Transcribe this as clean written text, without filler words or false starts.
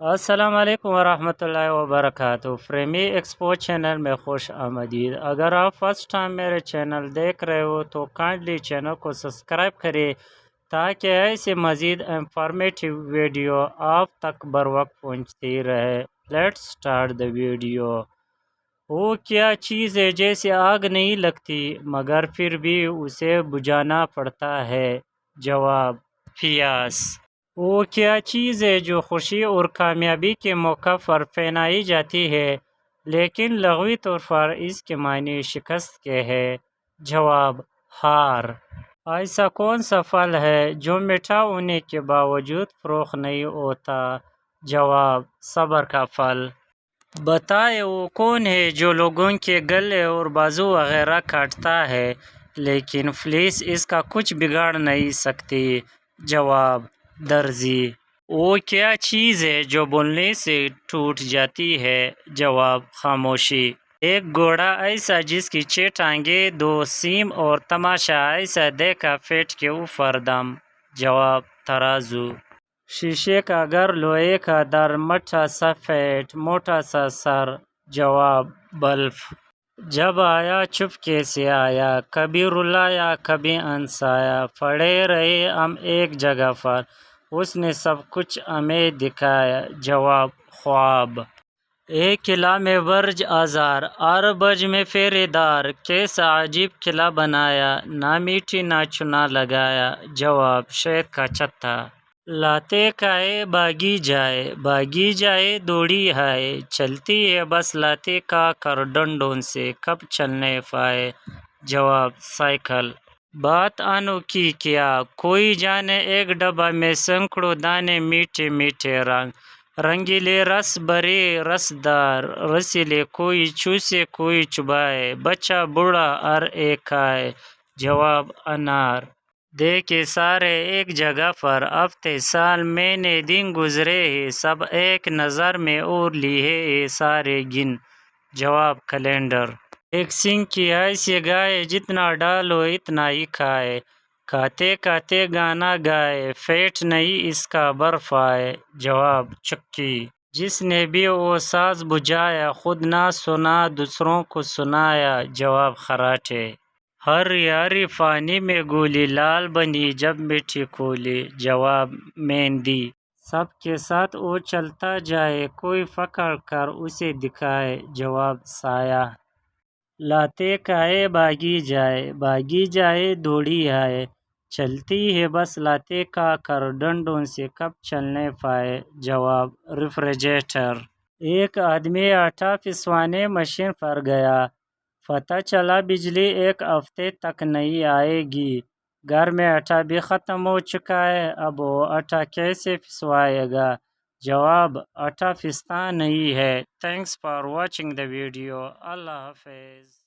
السلام علیکم ورحمۃ اللہ وبرکاتہ۔ فریمی ایکسپو چینل میں خوش آمدید۔ اگر آپ فرسٹ ٹائم میرے چینل دیکھ رہے ہو تو کائنڈلی چینل کو سبسکرائب کریں تاکہ ایسے مزید انفارمیٹیو ویڈیو آپ تک بر وقت پہنچتی رہے۔ Let's start the video. وہ کیا چیز ہے جیسے آگ نہیں لگتی مگر پھر بھی اسے بجھانا پڑتا ہے؟ جواب: پیاس۔ وہ کیا چیز ہے جو خوشی اور کامیابی کے موقع پر پہنائی جاتی ہے لیکن لغوی طور پر اس کے معنی شکست کے ہے؟ جواب: ہار۔ ایسا کون سا پھل ہے جو میٹھا ہونے کے باوجود فروخت نہیں ہوتا؟ جواب: صبر کا پھل۔ بتائیں وہ کون ہے جو لوگوں کے گلے اور بازو وغیرہ کاٹتا ہے لیکن پولیس اس کا کچھ بگاڑ نہیں سکتی؟ جواب: درزی۔ وہ کیا چیز ہے جو بولنے سے ٹوٹ جاتی ہے؟ جواب: خاموشی۔ ایک گھوڑا ایسا جس کی 6 ٹانگیں 2 سیم اور تماشا ایسا دیکھا پیٹ کے اوپر دم؟ جواب: ترازو۔ شیشے کا گھر لوہے کا در مٹھا سا پیٹ موٹا سا سر؟ جواب: بلب۔ جب آیا چپکے سے آیا، کبھی رلایا کبھی ہنسایا، پڑے رہے ہم ایک جگہ پر، اس نے سب کچھ ہمیں دکھایا؟ جواب: خواب۔ ایک قلعہ میں برج آزار، ہر برج میں پہرے دار، کیسا عجیب قلعہ بنایا، نہ میٹھی نہ چونا لگایا؟ جواب: شہد کا چتھا۔ لاتے کھائے بھاگی جائے دوڑی آئے، چلتی ہے بس لاتے کھا کر ڈنڈوں سے، کب چلنے پائے؟ جواب: سائیکل۔ بات انوکھی کیا کوئی جانے، ایک ڈبہ میں سینکڑوں دانے، میٹھے میٹھے رنگ، رنگیلے رس بھرے رسدار رسیلے، کوئی چوسے کوئی چبائے، بچہ بوڑھا ہر ایک کھائے؟ جواب: انار۔ دیکھے سارے ایک جگہ پر، ہفتے سال مہینے دن گزرے ہیں، سب ایک نظر میں اور لیے ہیں سارے گن؟ جواب: کیلنڈر۔ ایک سنگ کی ایسی گائے، جتنا ڈالو اتنا ہی کھائے، کھاتے کھاتے گانا گائے، پیٹ نہیں اس کا بھر پائے؟ جواب: چکی۔ جس نے بھی وہ ساز بجایا، خود نہ سنا دوسروں کو سنایا؟ جواب: خراٹے۔ ہری ہری پانی میں گولی لال بنی جب میٹھی کھولی؟ جواب: مہندی۔ سب کے ساتھ وہ چلتا جائے، کوئی پکڑ کر اسے دکھائے؟ جواب: سایہ۔ لاتے کھائے بھاگی جائے دوڑی آئے، چلتی ہے بس لاتے کھا کر ڈنڈوں سے، کب چلنے پائے؟ جواب: ریفریجریٹر۔ ایک آدمی آٹا پسوانے مشین پر گیا، پتہ چلا بجلی ایک ہفتے تک نہیں آئے گی، گھر میں آٹا بھی ختم ہو چکا ہے، اب وہ آٹا کیسے پسوائے گا؟ جواب: آٹا پستا نہیں ہے۔ Thanks for watching the video. اللہ حافظ۔